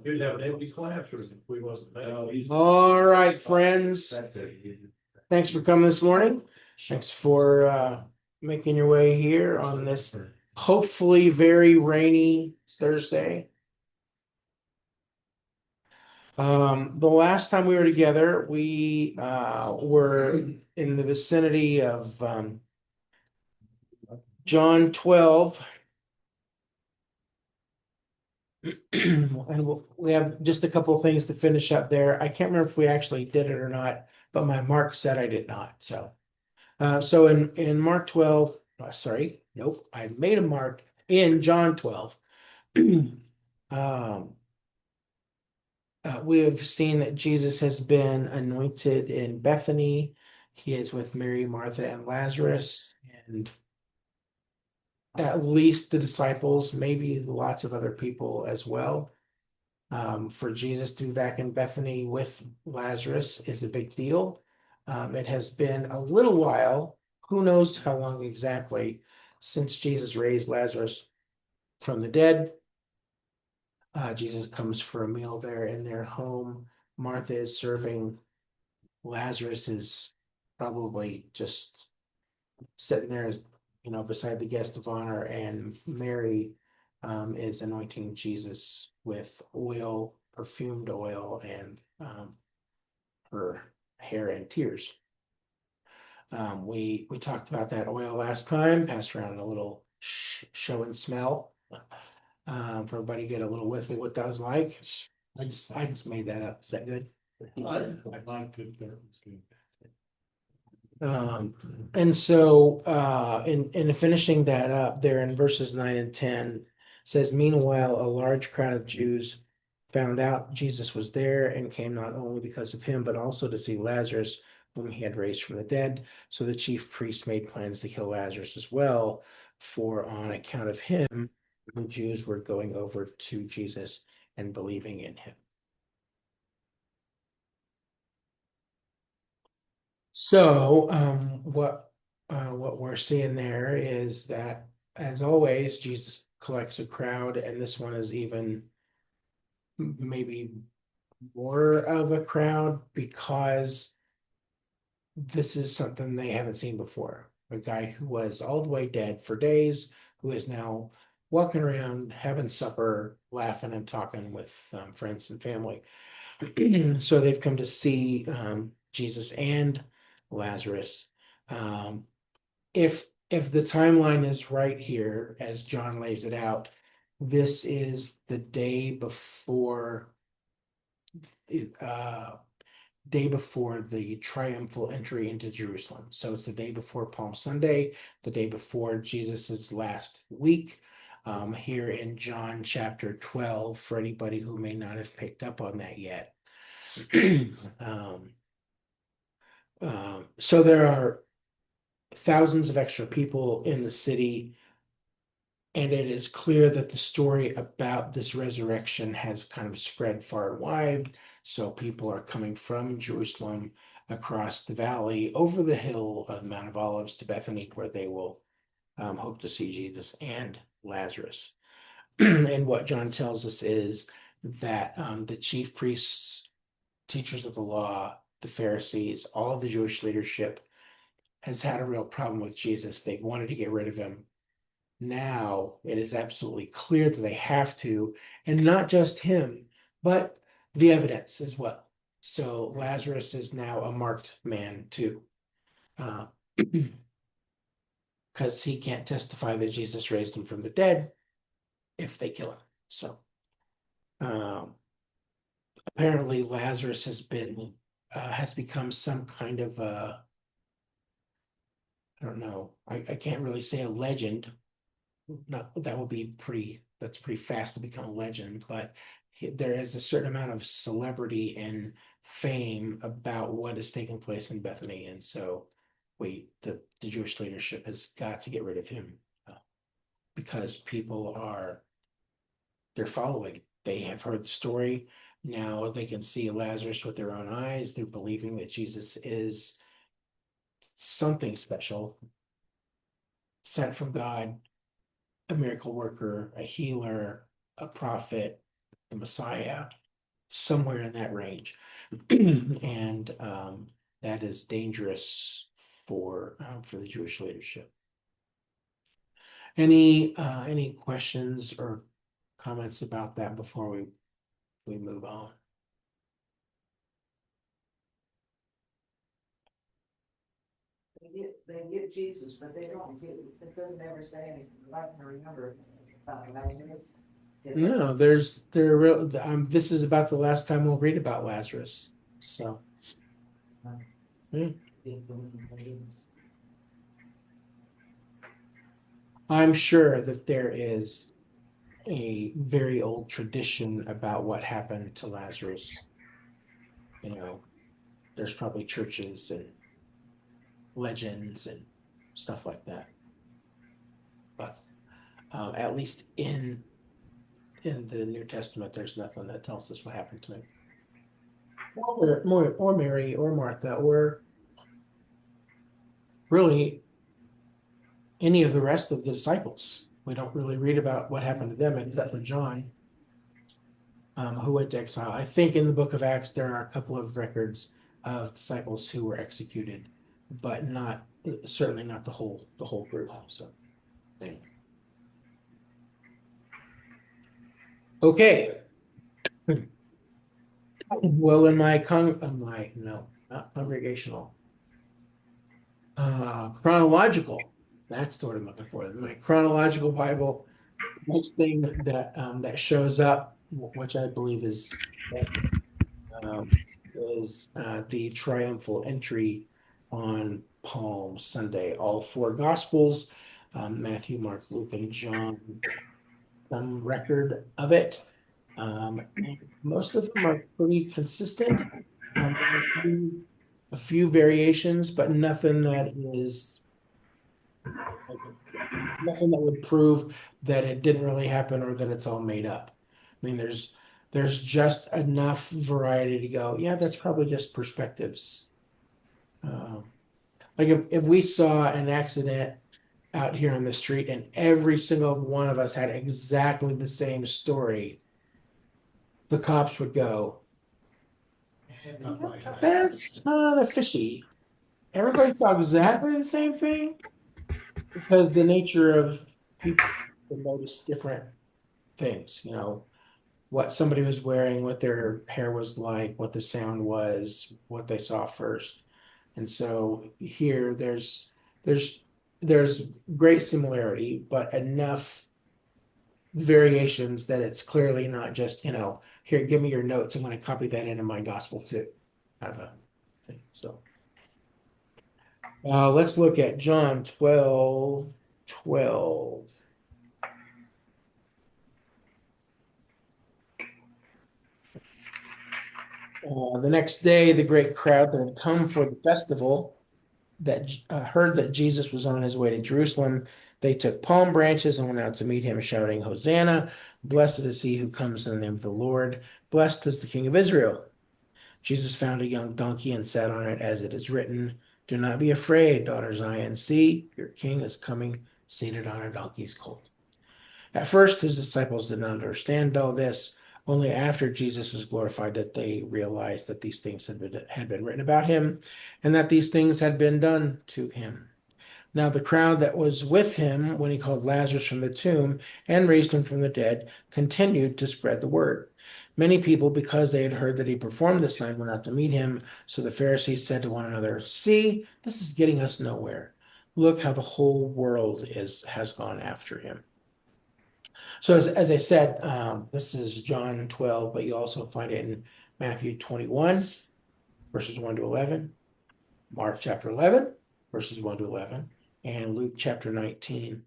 You'd have an empty classroom if we wasn't there. All right, friends. Thanks for coming this morning. Thanks for making your way here on this hopefully very rainy Thursday. The last time we were together, we were in the vicinity of John 12. And we have just a couple of things to finish up there. I can't remember if we actually did it or not, but my mark said I did not. So in Mark 12, nope, I made a mark in John 12. We have seen that Jesus has been anointed in Bethany. He is with Mary, Martha, and Lazarus, and at least the disciples, maybe lots of other people as well. For Jesus to be back in Bethany with Lazarus is a big deal. It has been a little while, who knows how long exactly, since Jesus raised Lazarus from the dead. Jesus comes for a meal there in their home. Martha is serving. Lazarus is probably just sitting there as, beside the guest of honor, and Mary is anointing Jesus with oil, perfumed oil, and her hair and tears. We talked about that oil last time, passed around a little show and smell for everybody to get a little whiff of what that was like. I just made that up. Is that good? I liked it. That was good. And so in finishing that up there in verses 9 and 10 says, meanwhile, a large crowd of Jews found out Jesus was there and came not only because of him, but also to see Lazarus, whom he had raised from the dead. So the chief priests made plans to kill Lazarus as well, for on account of him, the Jews were going over to Jesus and believing in him. So what we're seeing there is that, as always, Jesus collects a crowd, and this one is even maybe more of a crowd because this is something they haven't seen before. A guy who was all the way dead for days, who is now walking around, having supper, laughing and talking with friends and family. So they've come to see Jesus and Lazarus. If the timeline is right here, as John lays it out, this is the day before the triumphal entry into Jerusalem. So it's the day before Palm Sunday, the day before Jesus's last week. Here in John chapter 12, for anybody who may not have picked up on that yet. So there are thousands of extra people in the city, and it is clear that the story about this resurrection has kind of spread far and wide. So people are coming from Jerusalem across the valley, over the hill of Mount of Olives to Bethany, where they will hope to see Jesus and Lazarus. And what John tells us is that the chief priests, teachers of the law, the Pharisees, all of the Jewish leadership has had a real problem with Jesus. They've wanted to get rid of him. Now it is absolutely clear that they have to, and not just him, but the evidence as well. So Lazarus is now a marked man too, because he can't testify that Jesus raised him from the dead if they kill him. So apparently Lazarus has become some kind of I don't know. I can't really say a legend. Not that would be that's pretty fast to become a legend, but there is a certain amount of celebrity and fame about what is taking place in Bethany, and so the Jewish leadership has got to get rid of him because they're following. They have heard the story. Now they can see Lazarus with their own eyes. They're believing that Jesus is something special, sent from God, a miracle worker, a healer, a prophet, a Messiah, somewhere in that range. And that is dangerous for the Jewish leadership. Any questions or comments about that before we move on? They get Jesus, but they don't get, it doesn't ever say anything, I can remember about Lazarus. No, this is about the last time we'll read about Lazarus. So yeah. I'm sure that there is a very old tradition about what happened to Lazarus. You know, there's probably churches and legends and stuff like that. But at least in the New Testament, there's nothing that tells us what happened to him. Or Mary or Martha or really any of the rest of the disciples. We don't really read about what happened to them except for John, who went to exile. I think in the book of Acts there are a couple of records of disciples who were executed, but not certainly not the whole group. So, okay. Well, in my no, not congregational, chronological. That's the word I'm looking for. My chronological Bible. Next thing that shows up, which I believe um, is the triumphal entry on Palm Sunday. All four Gospels, Matthew, Mark, Luke, and John, some record of it. And most of them are pretty consistent. A few variations, but nothing that is nothing that would prove that it didn't really happen or that it's all made up. I mean, there's just enough variety to go, yeah, that's probably just perspectives. Like if we saw an accident out here on the street and every single one of us had exactly the same story, the cops would go, that's kind of fishy. Everybody saw exactly the same thing because the nature of people notice different things, what somebody was wearing, what their hair was like, what the sound was, what they saw first. And so here there's there's great similarity, but enough variations that it's clearly not just, here, give me your notes. I'm going to copy that into my gospel too. Kind of a thing. So let's look at John 12:12. The next day, the great crowd that had come for the festival that heard that Jesus was on his way to Jerusalem, they took palm branches and went out to meet him, shouting, Hosanna! Blessed is he who comes in the name of the Lord. Blessed is the King of Israel. Jesus found a young donkey and sat on it, as it is written, Do not be afraid, daughter Zion. See, your king is coming, seated on a donkey's colt. At first, his disciples did not understand all this. Only after Jesus was glorified that they realized that these things had been written about him and that these things had been done to him. Now, the crowd that was with him when he called Lazarus from the tomb and raised him from the dead continued to spread the word. Many people, because they had heard that he performed this sign, went out to meet him. So the Pharisees said to one another, See, this is getting us nowhere. Look how the whole world has gone after him. So as I said, this is John 12, but you also find it in Matthew 21, verses 1 to 11, Mark chapter 11, verses 1 to 11, and Luke chapter 19,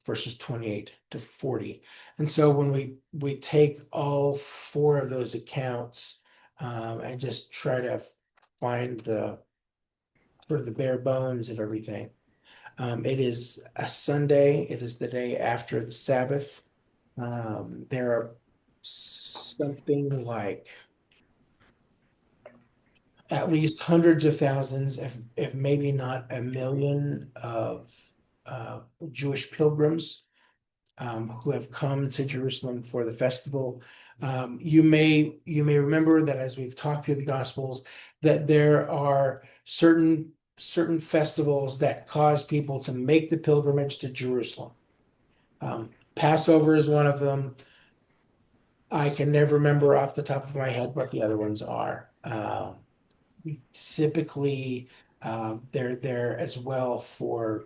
verses 28 to 40. And so when we take all four of those accounts and just try to find the sort of the bare bones of everything, it is a Sunday. It is the day after the Sabbath. There are something like at least hundreds of thousands, if maybe not a million, of Jewish pilgrims who have come to Jerusalem for the festival. You may remember that as we've talked through the Gospels, that there are certain festivals that cause people to make the pilgrimage to Jerusalem. Passover is one of them. I can never remember off the top of my head what the other ones are. Typically, they're there as well for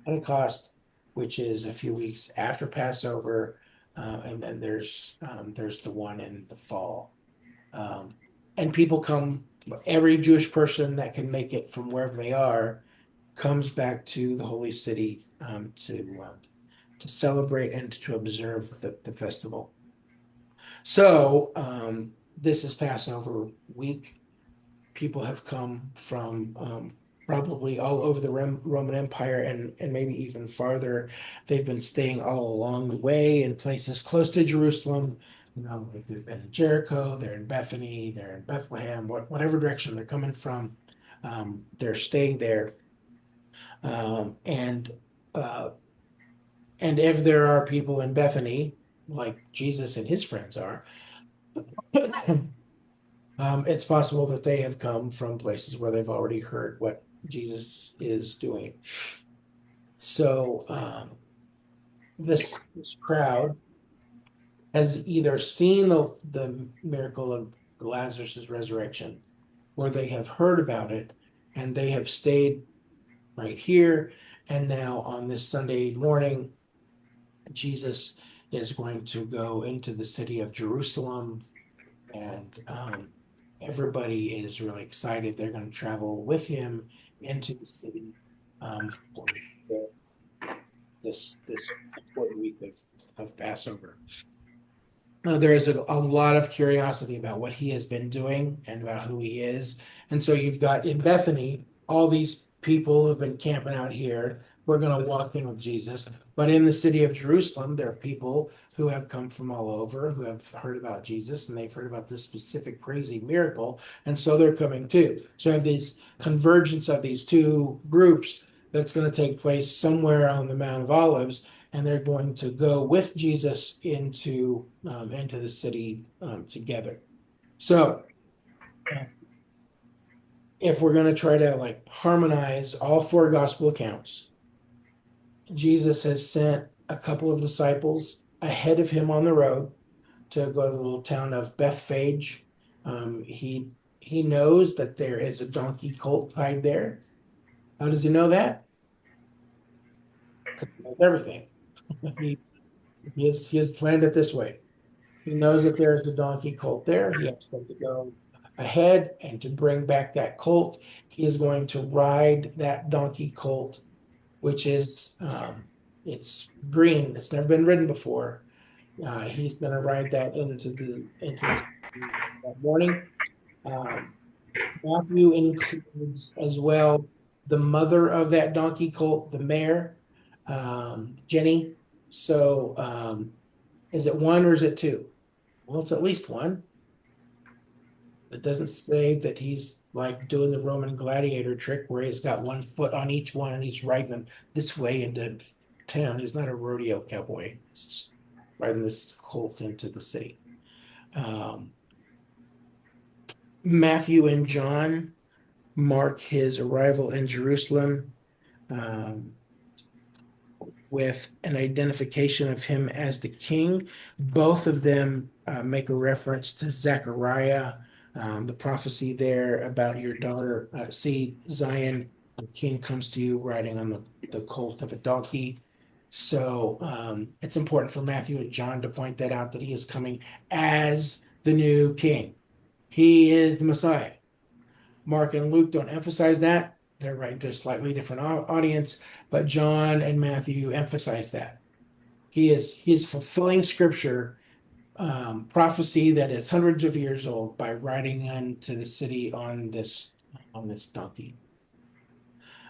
Pentecost, which is a few weeks after Passover, and then there's the one in the fall. And people come, every Jewish person that can make it from wherever they are comes back to the holy city to celebrate and to observe the festival. So this is Passover week. People have come from probably all over the Roman Empire and maybe even farther. They've been staying all along the way in places close to Jerusalem. They've been in Jericho, they're in Bethany, they're in Bethlehem, whatever direction they're coming from, they're staying there. And if there are people in Bethany, like Jesus and his friends are, it's possible that they have come from places where they've already heard what Jesus is doing. So this crowd has either seen the miracle of Lazarus' resurrection, or they have heard about it and they have stayed right here. And now on this Sunday morning, Jesus is going to go into the city of Jerusalem, and everybody is really excited. They're going to travel with him into the city for this important week of Passover. There is a lot of curiosity about what he has been doing and about who he is. And so you've got in Bethany, all these people have been camping out here. We're going to walk in with Jesus. But in the city of Jerusalem, there are people who have come from all over, who have heard about Jesus, and they've heard about this specific crazy miracle. And so they're coming too. So you have this convergence of these two groups that's going to take place somewhere on the Mount of Olives, and they're going to go with Jesus into the city together. So if we're going to try to like harmonize all four gospel accounts, Jesus has sent a couple of disciples ahead of him on the road to go to the little town of Bethphage. He knows that there is a donkey colt tied there. How does he know that? Because he knows everything. He has planned it this way. He knows that there is a donkey colt there. He has them to go ahead and to bring back that colt. He is going to ride that donkey colt, which is it's green. It's never been ridden before. He's going to ride that into that morning. Matthew includes as well the mother of that donkey colt, the mare, Jenny. So is it one or is it two? Well, it's at least one. It doesn't say that he's like doing the Roman gladiator trick where he's got one foot on each one and he's riding them this way into town. He's not a rodeo cowboy. It's just riding this colt into the city. Matthew and John mark his arrival in Jerusalem with an identification of him as the king. Both of them make a reference to Zechariah, the prophecy there about your daughter. See, Zion, the king comes to you riding on the colt of a donkey. So it's important for Matthew and John to point that out, that he is coming as the new king. He is the Messiah. Mark and Luke don't emphasize that. They're writing to a slightly different audience, but John and Matthew emphasize that. He is fulfilling scripture, prophecy that is hundreds of years old, by riding into the city on this donkey.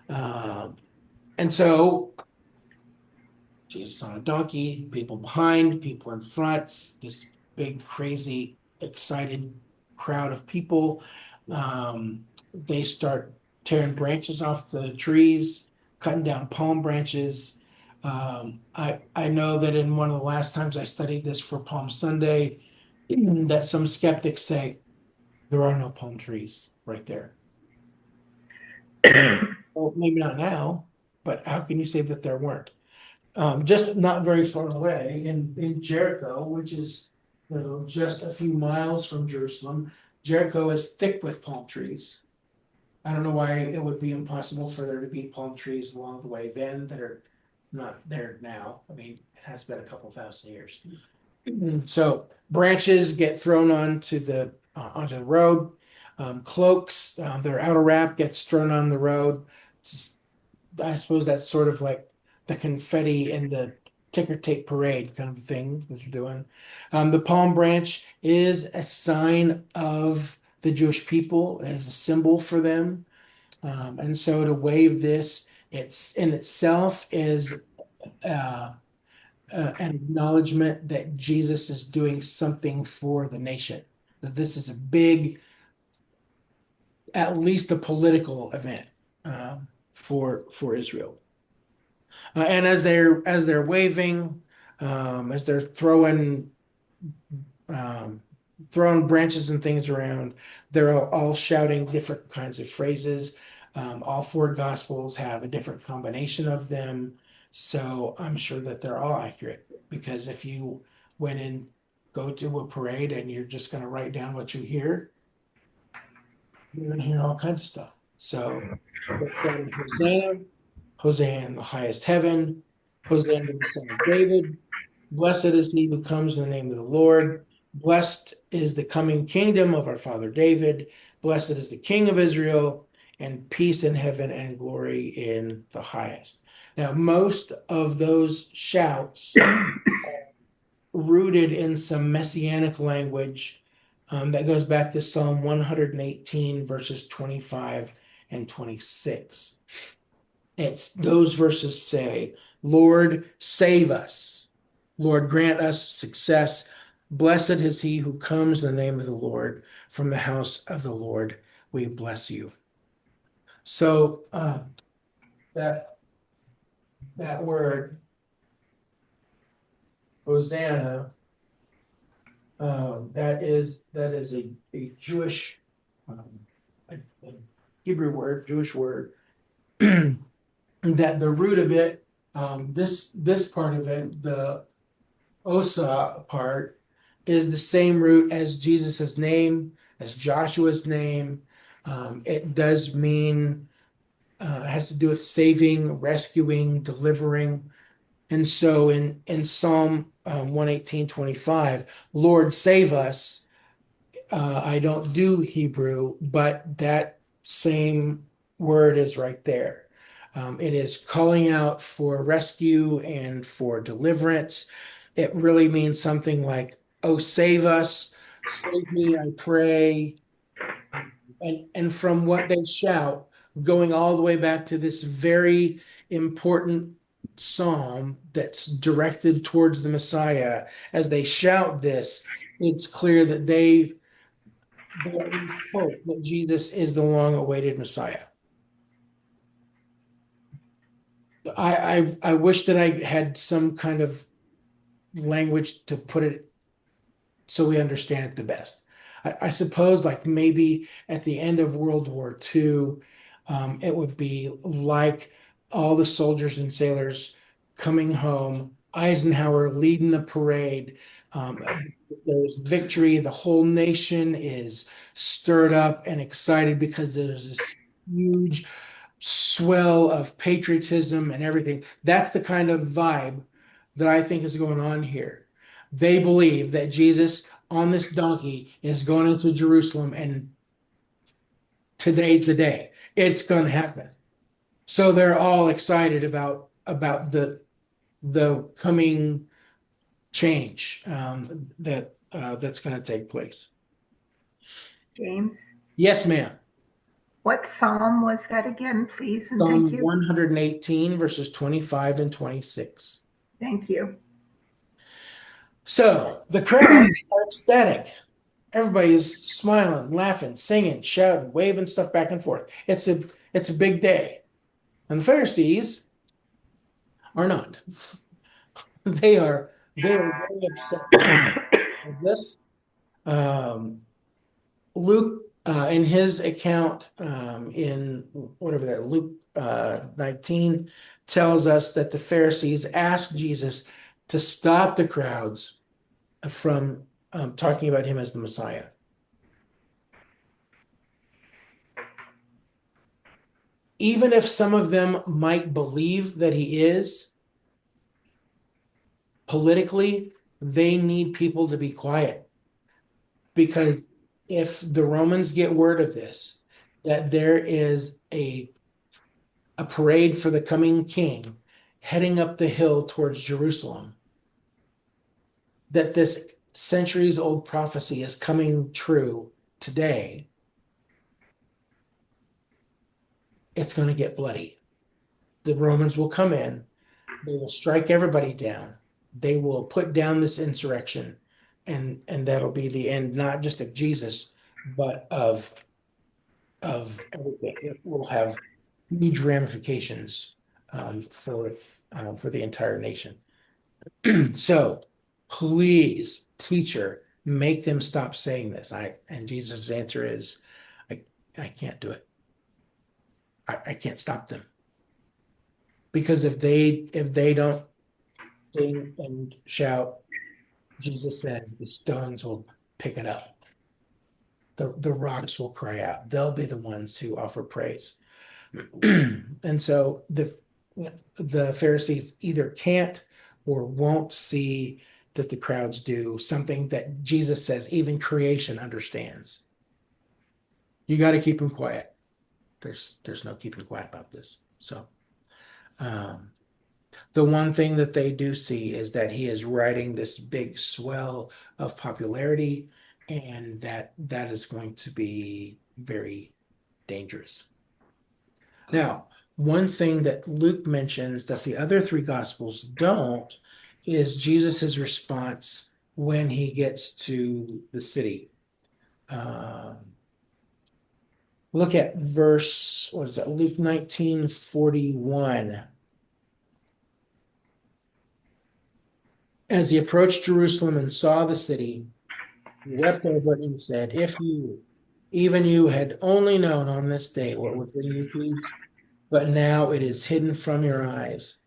And so Jesus on a donkey, people behind, people in front, this big, crazy, excited crowd of people. They start tearing branches off the trees, cutting down palm branches. I know that in one of the last times I studied this for Palm Sunday, that some skeptics say there are no palm trees right there. Well, maybe not now, but how can you say that there weren't? Just not very far away in Jericho, which is, just a few miles from Jerusalem. Jericho is thick with palm trees. I don't know why it would be impossible for there to be palm trees along the way then that are not there now. I mean, it has been a couple thousand years. So branches get thrown onto the road. Cloaks, their outer wrap gets thrown on the road. I suppose that's sort of like the confetti in the ticker tape parade kind of thing that you're doing. The palm branch is a sign of the Jewish people, as a symbol for them. And so to wave this, it's in itself is uh, an acknowledgement that Jesus is doing something for the nation. That this is a big, at least a political event for Israel. And as they're waving, as they're um, throwing branches and things around, they're all shouting different kinds of phrases. All four gospels have a different combination of them, so I'm sure that they're all accurate. Because if you went and go to a parade and you're just going to write down what you hear, you're going to hear all kinds of stuff. So, Hosanna, Hosanna in the highest heaven, Hosanna to the Son of David. Blessed is he who comes in the name of the Lord. Blessed is the coming kingdom of our father David. Blessed is the King of Israel, and peace in heaven and glory in the highest. Now, most of those shouts rooted in some messianic language that goes back to Psalm 118, verses 25 and 26. It's those verses say, Lord, save us. Lord, grant us success. Blessed is he who comes in the name of the Lord. From the house of the Lord, we bless you. So that word, Hosanna, that is a Jewish, a Hebrew word, Jewish word. That the root of it, this part of it, the Osa part, is the same root as Jesus's name, as Joshua's name. It does mean, it has to do with saving, rescuing, delivering. And so in Psalm 118:25, Lord save us. I don't do Hebrew, but that same word is right there. It is calling out for rescue and for deliverance. It really means something like, oh, save us, save me, I pray. And from what they shout, going all the way back to this very important psalm that's directed towards the Messiah, as they shout this, it's clear that they hope that Jesus is the long-awaited Messiah. I wish that I had some kind of language to put it so we understand it the best. I suppose like maybe at the end of World War II, it would be like all the soldiers and sailors coming home, Eisenhower leading the parade. There's victory. The whole nation is stirred up and excited because there's this huge swell of patriotism and everything. That's the kind of vibe that I think is going on here. They believe that Jesus on this donkey is going into Jerusalem, and today's the day. It's going to happen. So they're all excited about the coming change that's going to take place. James, Yes, ma'am. what psalm was that again, please? And Psalm thank you. 118, verses 25 and 26. Thank you. So the crowd are ecstatic. Everybody is smiling, laughing, singing, shouting, waving stuff back and forth. It's a big day. And the Pharisees are not. They are very upset with this. Luke, in his account, in whatever that Luke 19 tells us that the Pharisees asked Jesus to stop the crowds from talking about him as the Messiah. Even if some of them might believe that he is, politically, they need people to be quiet. Because if the Romans get word of this, that there is a parade for the coming king heading up the hill towards Jerusalem, that this centuries old prophecy is coming true today, it's going to get bloody. The Romans will come in, they will strike everybody down, they will put down this insurrection, and that'll be the end, not just of Jesus, but of everything. It will have huge ramifications for the entire nation. So please, teacher, make them stop saying this. And Jesus' answer is, I can't do it. I can't stop them. Because if they don't sing and shout, Jesus says the stones will pick it up. The rocks will cry out. They'll be the ones who offer praise. And so the Pharisees either can't or won't see that the crowds do something that Jesus says even creation understands. You got to keep them quiet. There's no keeping quiet about this. So the one thing that they do see is that he is riding this big swell of popularity, and that is going to be very dangerous. Now, one thing that Luke mentions that the other three gospels don't is Jesus's response when he gets to the city. Look at verse, what is that? Luke 19:41. As he approached Jerusalem and saw the city, he wept over it and said, if you, even you, had only known on this day what would bring you peace, but now it is hidden from your eyes.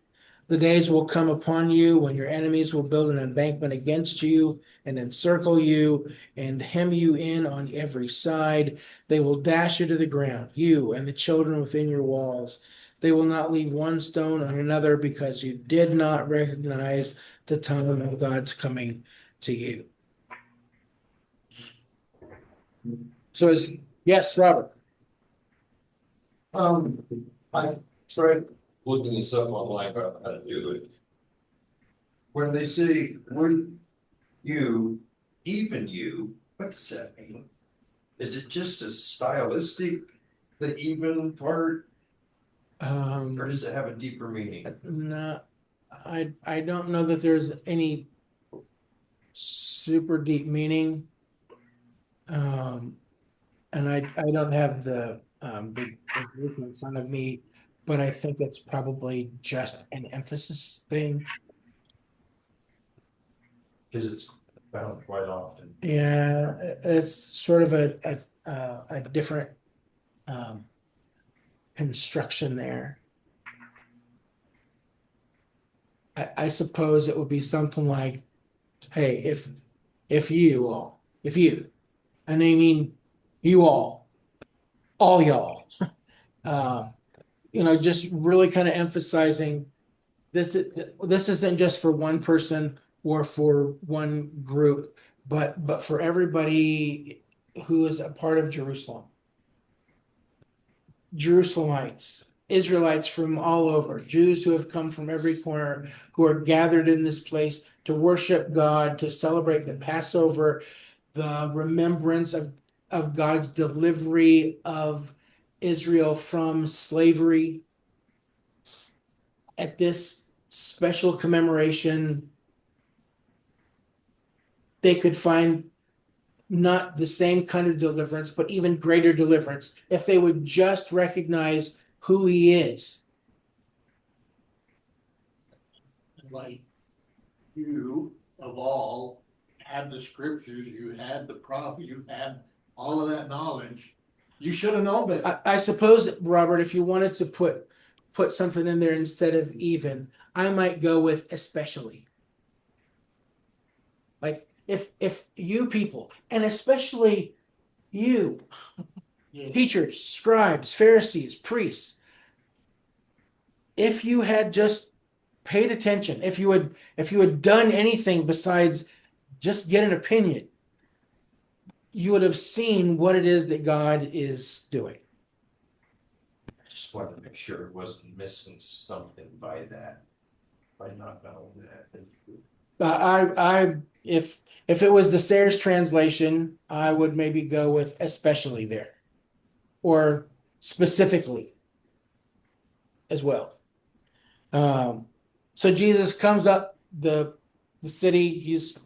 The days will come upon you when your enemies will build an embankment against you and encircle you and hem you in on every side. They will dash you to the ground, you and the children within your walls. They will not leave one stone on another because you did not recognize the time of God's coming to you. So yes, Robert. I tried looking this up online about how to do it. When they say, when you, even you, what's that mean? Is it just a stylistic, the even part, or does it have a deeper meaning? No, I don't know that there's any super deep meaning. And I don't have the group in front of me, but I think it's probably just an emphasis thing. Because it's found quite often. Yeah, it's sort of a different construction there. I suppose it would be something like, hey, if you, and I mean you all y'all, just really kind of emphasizing this isn't just for one person or for one group, but for everybody who is a part of Jerusalem. Jerusalemites, Israelites from all over, Jews who have come from every corner, who are gathered in this place to worship God, to celebrate the Passover, the remembrance of God's delivery of Israel from slavery. At this special commemoration, they could find not the same kind of deliverance, but even greater deliverance if they would just recognize who he is. like you of all had the scriptures, you had the prophet, you had all of that knowledge. You should have known better. I suppose, Robert, if you wanted to put something in there instead of even, I might go with especially. Like if you people, and especially you, teachers, scribes, Pharisees, priests, if you had just paid attention, if you had done anything besides just get an opinion, you would have seen what it is that God is doing. I just wanted to make sure it wasn't missing something by that, by not knowing that. If it was the Sayers translation, I would maybe go with especially there, or specifically as well. So Jesus comes up the city. He's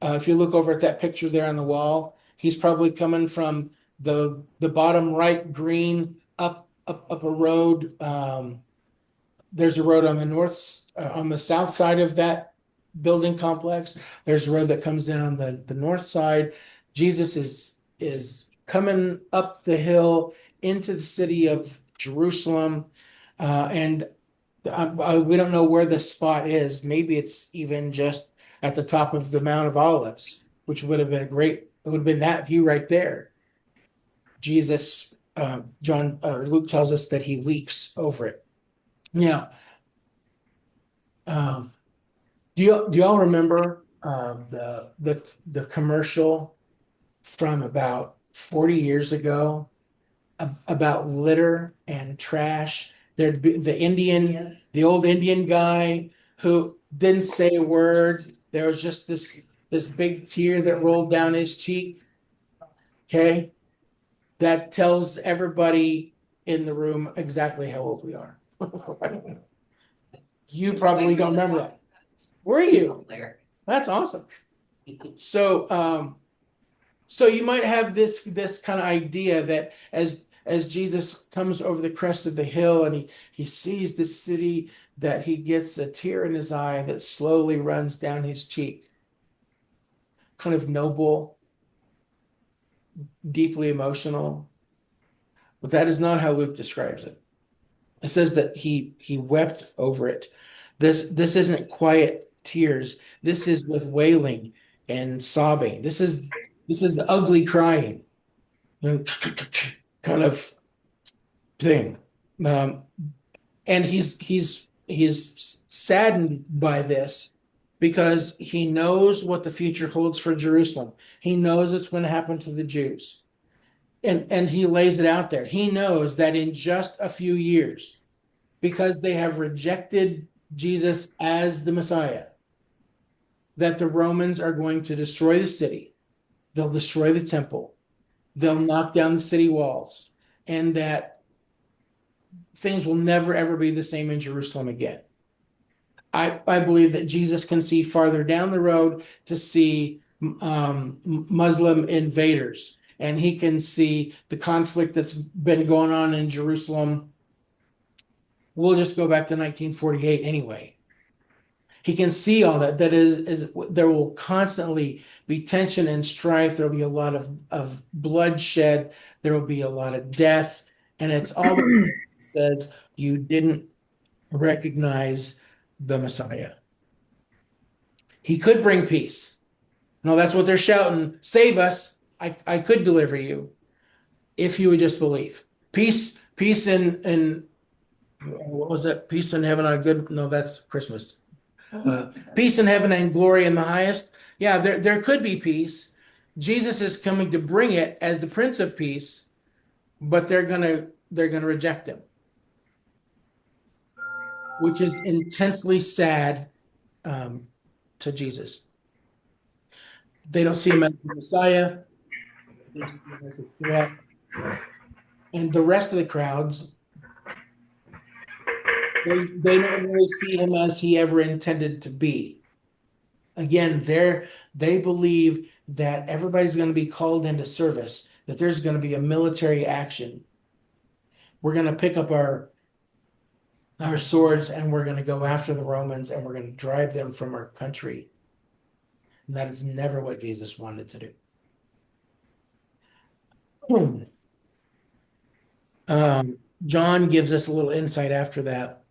if you look over at that picture there on the wall, he's probably coming from the bottom right green up a road. There's a road on the on the south side of that building complex. There's a road that comes in on the north side. Jesus is coming up the hill into the city of Jerusalem, and we don't know where the spot is. Maybe it's even just at the top of the Mount of Olives, which would have been it would have been that view right there. Jesus, John or Luke tells us that he leaps over it. Now, do y'all remember the commercial from about 40 years ago about litter and trash? There'd be the old Indian guy who didn't say a word. There was just this big tear that rolled down his cheek. Okay, that tells everybody in the room exactly how old we are. You probably don't remember that. Were you? That's awesome. So so you might have this kind of idea that as Jesus comes over the crest of the hill and he sees the city, that he gets a tear in his eye that slowly runs down his cheek. Kind of noble, deeply emotional. But that is not how Luke describes it. It says that he wept over it. This isn't quiet tears. This is with wailing and sobbing. This is ugly crying, kind of thing. And he's saddened by this because he knows what the future holds for Jerusalem. He knows it's going to happen to the Jews. And he lays it out there. He knows that in just a few years, because they have rejected Jesus as the Messiah, that the Romans are going to destroy the city. They'll destroy the temple. They'll knock down the city walls, and that things will never, ever be the same in Jerusalem again. I believe that Jesus can see farther down the road to see Muslim invaders, and he can see the conflict that's been going on in Jerusalem. We'll just go back to 1948 anyway. He can see all that. That is there will constantly be tension and strife. There will be a lot of bloodshed. There will be a lot of death. And it's all says you didn't recognize the Messiah. He could bring peace. No, that's what they're shouting. Save us. I could deliver you if you would just believe. Peace in what was that? Peace in heaven on good. No, that's Christmas. Peace in heaven and glory in the highest. Yeah, there could be peace. Jesus is coming to bring it as the Prince of Peace, but they're gonna reject him, which is intensely sad to Jesus. They don't see him as the Messiah. They see him as a threat. And the rest of the crowds, they don't really see him as he ever intended to be. Again, they believe that everybody's going to be called into service, that there's going to be a military action. We're going to pick up our our swords and we're going to go after the Romans and we're going to drive them from our country. And that is never what Jesus wanted to do. John gives us a little insight after that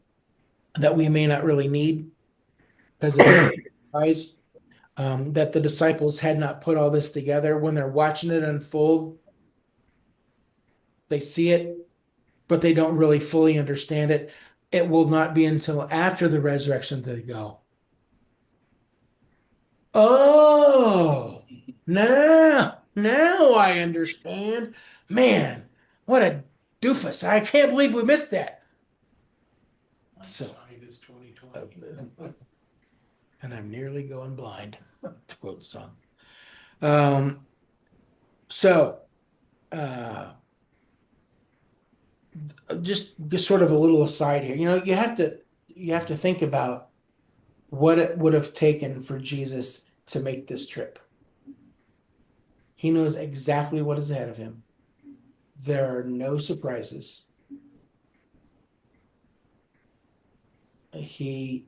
we may not really need, because guys, that the disciples had not put all this together. When they're watching it unfold, they see it, but they don't really fully understand it. It will not be until after the resurrection that they go, oh, now I understand. Man, what a doofus. I can't believe we missed that. So, Hindsight is 20/20. and I'm nearly going blind, to quote the song. So, just sort of a little aside here. You have to think about what it would have taken for Jesus to make this trip. He knows exactly what is ahead of him. There are no surprises. He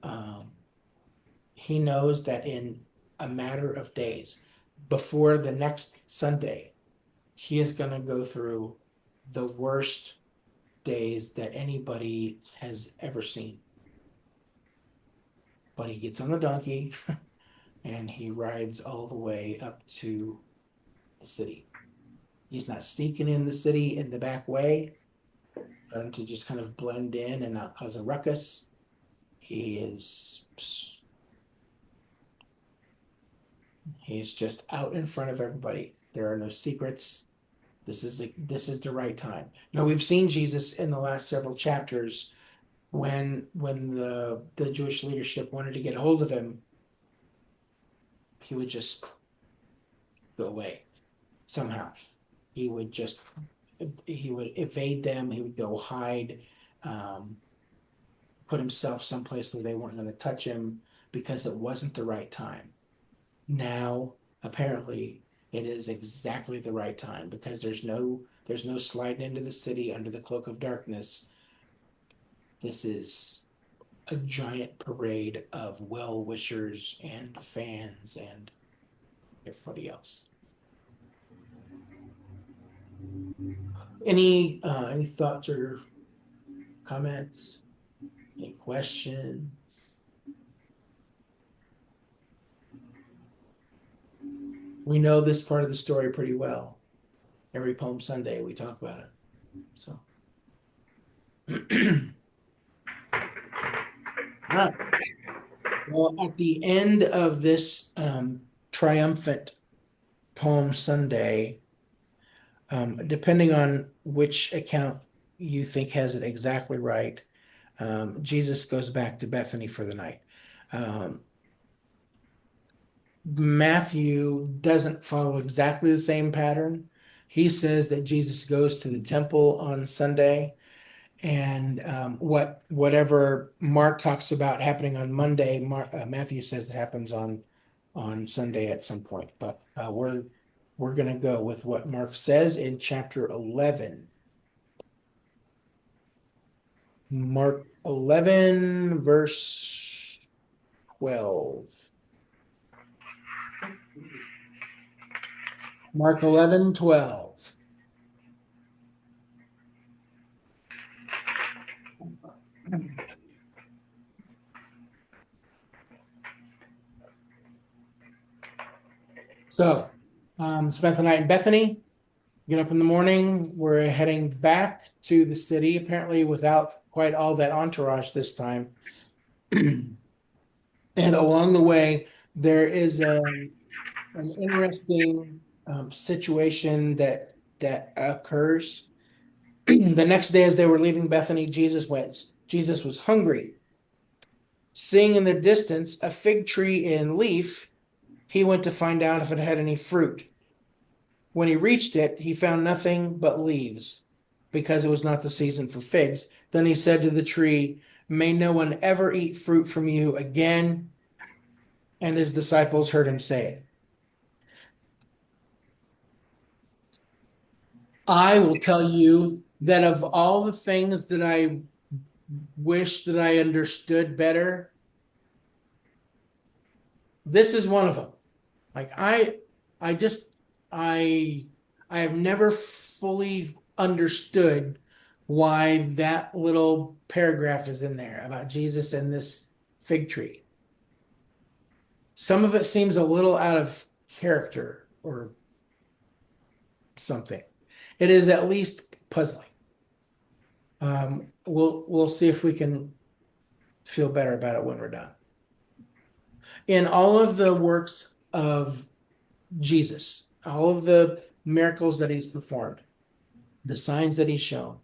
knows that in a matter of days, before the next Sunday, he is going to go through the worst days that anybody has ever seen. But he gets on the donkey and he rides all the way up to the city. He's not sneaking in the city in the back way to just kind of blend in and not cause a ruckus. He's just out in front of everybody. There are no secrets. This is the right time. Now, we've seen Jesus in the last several chapters when the Jewish leadership wanted to get a hold of him, he would just go away somehow. He would evade them. He would go hide, put himself someplace where they weren't going to touch him because it wasn't the right time. Now, apparently, it is exactly the right time because there's no sliding into the city under the cloak of darkness. This is a giant parade of well-wishers and fans and everybody else. Any thoughts or comments? Any questions? We know this part of the story pretty well. Every Palm Sunday we talk about it. So well, at the end of this triumphant Palm Sunday, depending on which account you think has it exactly right, Jesus goes back to Bethany for the night. Matthew doesn't follow exactly the same pattern. He says that Jesus goes to the temple on Sunday, and whatever Mark talks about happening on Monday, Matthew says it happens on Sunday at some point. But we're going to go with what Mark says in chapter 11. Mark 11, verse 12. Mark 11:12. So, spent the night in Bethany. Get up in the morning. We're heading back to the city, apparently without quite all that entourage this time. And along the way, there is an interesting situation that occurs. The next day, as they were leaving Bethany, Jesus was hungry. Seeing in the distance a fig tree in leaf, he went to find out if it had any fruit. When he reached it, he found nothing but leaves, because it was not the season for figs. Then he said to the tree, "May no one ever eat fruit from you again." And his disciples heard him say it. I will tell you that of all the things that I wish that I understood better. This is one of them. Like I just I I have never fully understood why that little paragraph is in there about Jesus and this fig tree. Some of it seems a little out of character or something. It is at least puzzling. We'll see if we can feel better about it when we're done. In all of the works of Jesus, all of the miracles that he's performed, the signs that he's shown,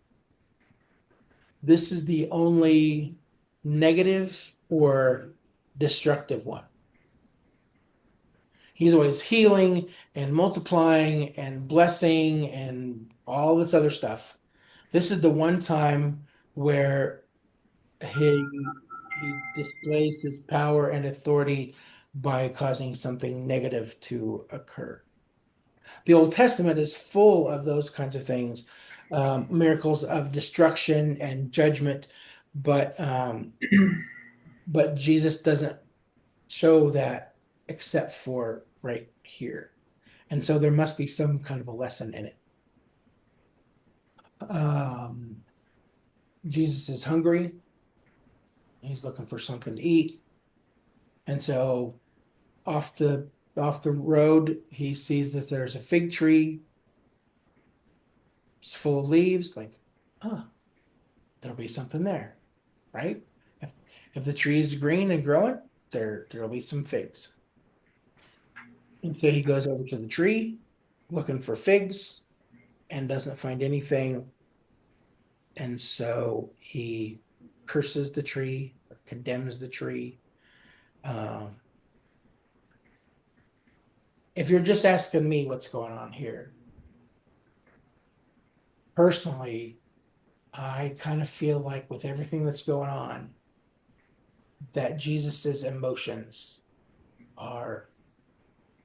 this is the only negative or destructive one. He's always healing and multiplying and blessing and all this other stuff. This is the one time where he displays his power and authority by causing something negative to occur. The Old Testament is full of those kinds of things, miracles of destruction and judgment, but Jesus doesn't show that except for right here. And so there must be some kind of a lesson in it. Jesus is hungry. He's looking for something to eat. And so off the road, he sees that there's a fig tree. It's full of leaves, like, oh, there'll be something there, right? If the tree is green and growing, there'll be some figs. And so he goes over to the tree looking for figs and doesn't find anything. And so he curses the tree, or condemns the tree. If you're just asking me what's going on here, personally, I kind of feel like with everything that's going on, that Jesus's emotions are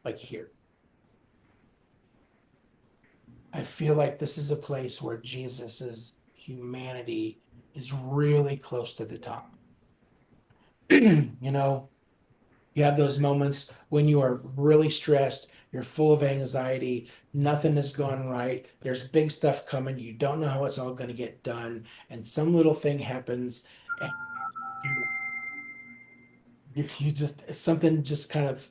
like here. I feel like this is a place where Jesus's humanity is really close to the top. You know, you have those moments when you are really stressed, you're full of anxiety, nothing is going right, there's big stuff coming, you don't know how it's all going to get done, and some little thing happens, and you just, something just kind of,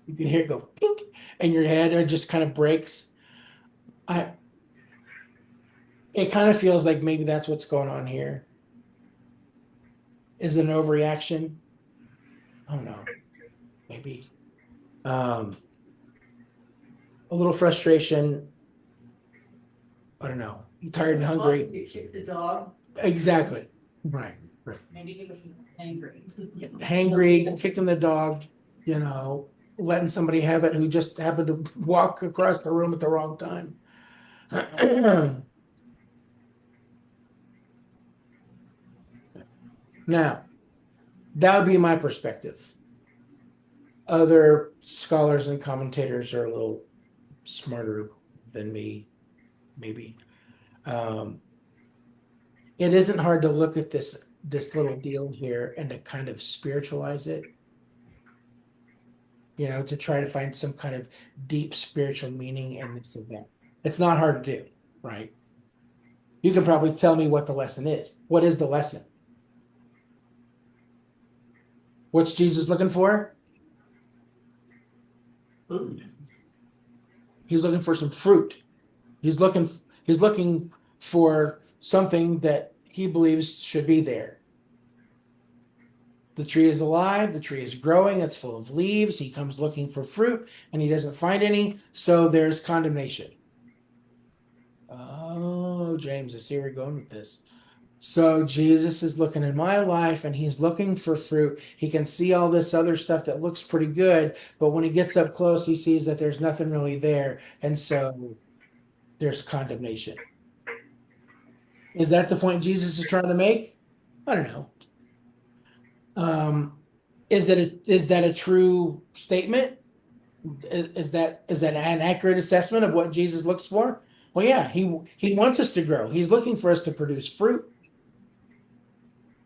you can hear it go pink, and your head just kind of breaks. It kind of feels like maybe that's what's going on here. Is it an overreaction? I don't know. Maybe. A little frustration. I don't know. I'm tired and hungry. You kicked the dog, Exactly. Right. maybe he was angry. Hangry, kicking the dog, you know, letting somebody have it who just happened to walk across the room at the wrong time. Now, that would be my perspective. Other scholars and commentators are a little smarter than me, maybe. It isn't hard to look at this little deal here and to kind of spiritualize it. You know, to try to find some kind of deep spiritual meaning in this event. It's not hard to do, right? You can probably tell me what the lesson is. What is the lesson? What's Jesus looking for? Food. He's looking for some fruit. He's looking for something that he believes should be there. The tree is alive, the tree is growing, it's full of leaves. He comes looking for fruit and he doesn't find any, so there's condemnation. Oh, James, I see where you're going with this. So Jesus is looking in my life and he's looking for fruit. He can see all this other stuff that looks pretty good, but when he gets up close, he sees that there's nothing really there. And so there's condemnation. Is that the point Jesus is trying to make? I don't know. Is that a true statement? Is that an accurate assessment of what Jesus looks for? Well, yeah, he wants us to grow. He's looking for us to produce fruit.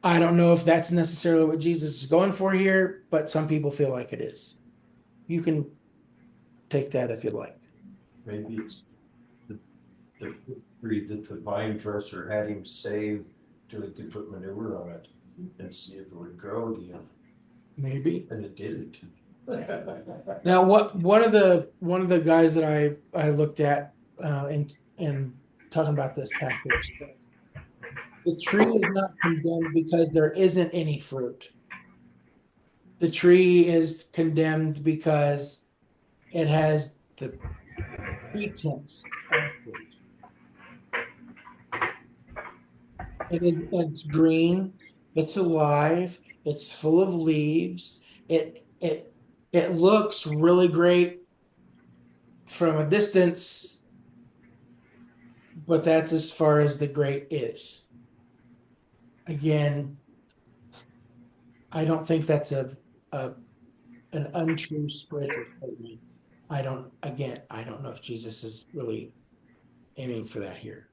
I don't know if that's necessarily what Jesus is going for here, but some people feel like it is. You can take that if you'd like. Maybe it's the tree that the vine dresser had him save till he could put manure on it and see if it would grow again, Maybe. and it didn't. Now, one of the guys that I looked at in talking about this passage, the tree is not condemned because there isn't any fruit. The tree is condemned because it has the pretense of fruit. It's green, it's alive, it's full of leaves. It looks really great from a distance, but that's as far as the great is. Again, I don't think that's an untrue spiritual statement. I don't know if Jesus is really aiming for that here.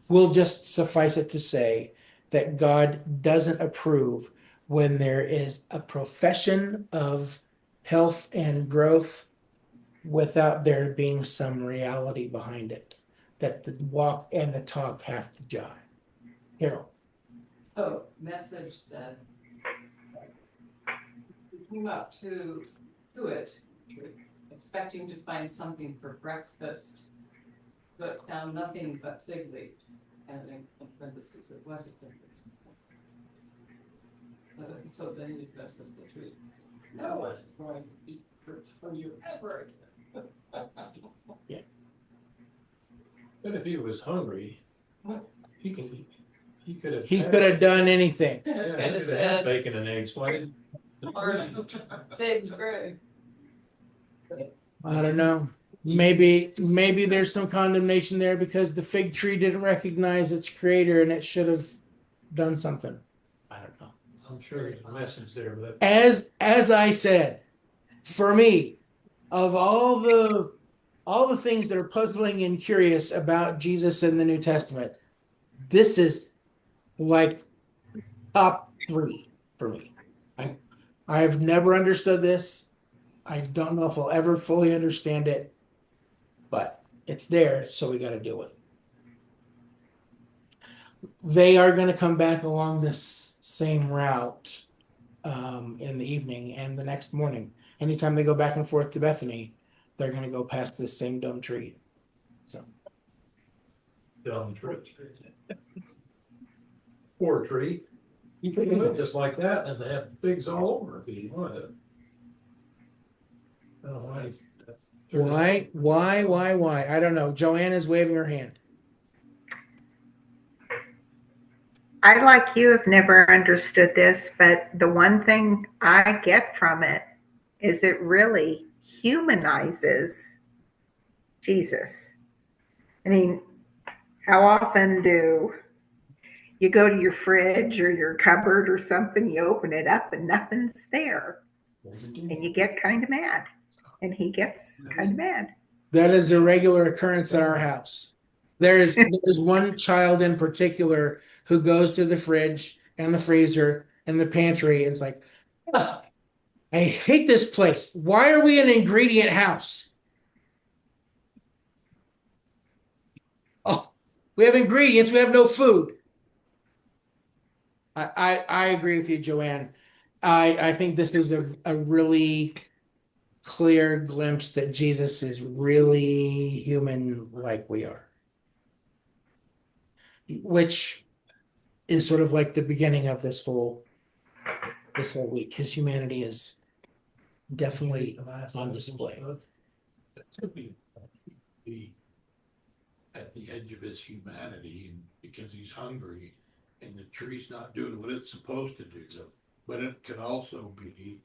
We'll just suffice it to say that God doesn't approve when there is a profession of health and growth without there being some reality behind it, that the walk and the talk have to jive. Harold. So, message that we came up to it, expecting to find something for breakfast, but found nothing but fig leaves. And in parentheses, it was a fig leaf. So then he addresses the tree. No one is going to eat fruit from you ever again. But if he was hungry, he could have. He could have done anything. Yeah, he could have had bacon and eggs. Why didn't? Or figs grew. I don't know. Maybe there's some condemnation there because the fig tree didn't recognize its creator and it should have done something. I don't know. I'm sure there's a message there, but As I said, for me, of all the things that are puzzling and curious about Jesus in the New Testament, this is like top 3 for me. I've never understood this. I don't know if I'll ever fully understand it, but it's there, so we got to deal with it. They are going to come back along this same route in the evening and the next morning. Anytime they go back and forth to Bethany, they're going to go past this same dumb tree. So, dumb tree. Poor tree. You could do it just like that and have figs all over if you wanted. I don't know why? I don't know. Joanne is waving her hand. I, like you, have never understood this, but the one thing I get from it is it really humanizes Jesus. I mean, how often do you go to your fridge or your cupboard or something, you open it up and nothing's there, and you get kind of mad, and he gets kind of mad. That is a regular occurrence at our house. There's one child in particular who goes to the fridge and the freezer and the pantry and it's like, oh, I hate this place. Why are we an ingredient house? Oh, we have ingredients, we have no food. I agree with you, Joanne. I think this is a really clear glimpse that Jesus is really human like we are. Which is sort of like the beginning of this whole week. His humanity is definitely on display. To be at the edge of his humanity because he's hungry and the tree's not doing what it's supposed to do. But it could also be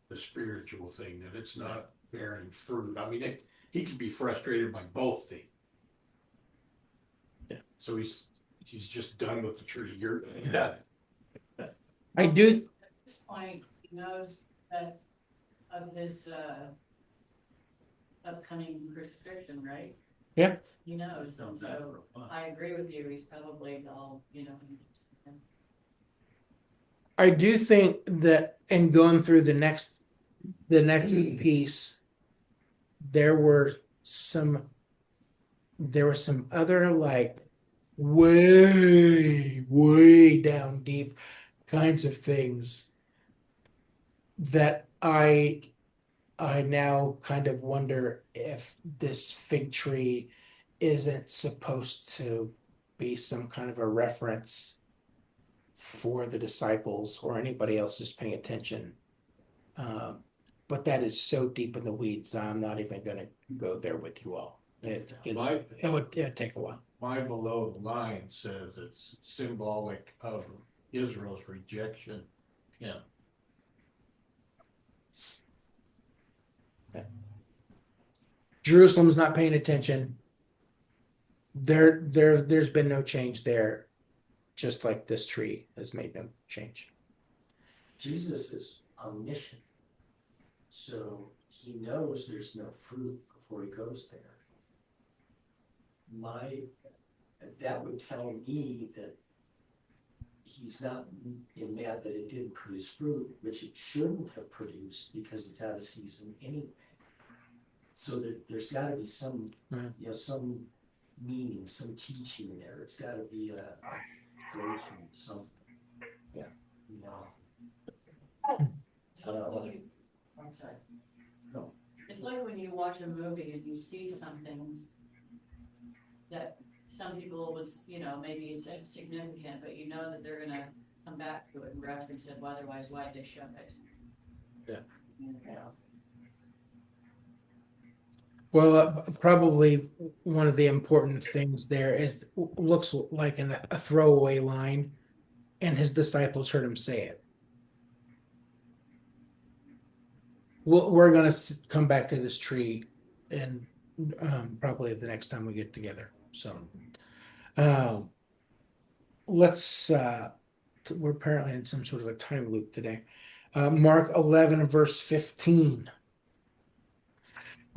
the spiritual thing that it's not bearing fruit. I mean, he could be frustrated by both things. Yeah. So he's just done with the tree. I do. At this point, he knows that of his upcoming crucifixion, right? Yeah. He knows, and so I agree with you, he's probably all, I do think that in going through the next piece, there were some other like way down deep kinds of things that I now kind of wonder if this fig tree isn't supposed to be some kind of a reference for the disciples or anybody else just paying attention. But that is so deep in the weeds, I'm not even going to go there with you all. It'd take a while. My below the line says it's symbolic of Israel's rejection. Yeah. Jerusalem's not paying attention. There's been no change there, just like this tree has made no change. Jesus is omniscient. So he knows there's no fruit before he goes there. That would tell me that he's not mad that it didn't produce fruit, which it shouldn't have produced because it's out of season anyway. So there's got to be some, some meaning, some teaching there. It's got to be a something. Yeah. It's like when you, I'm sorry. No. It's like when you watch a movie and you see something that some people would, maybe it's insignificant, but you know that they're gonna come back to it and reference it, well, otherwise why'd they shove it? Yeah. Yeah. Well, probably one of the important things there is looks like a throwaway line, and his disciples heard him say it. We're going to come back to this tree, and probably the next time we get together. So let's. We're apparently in some sort of a time loop today. Mark 11, verse 15.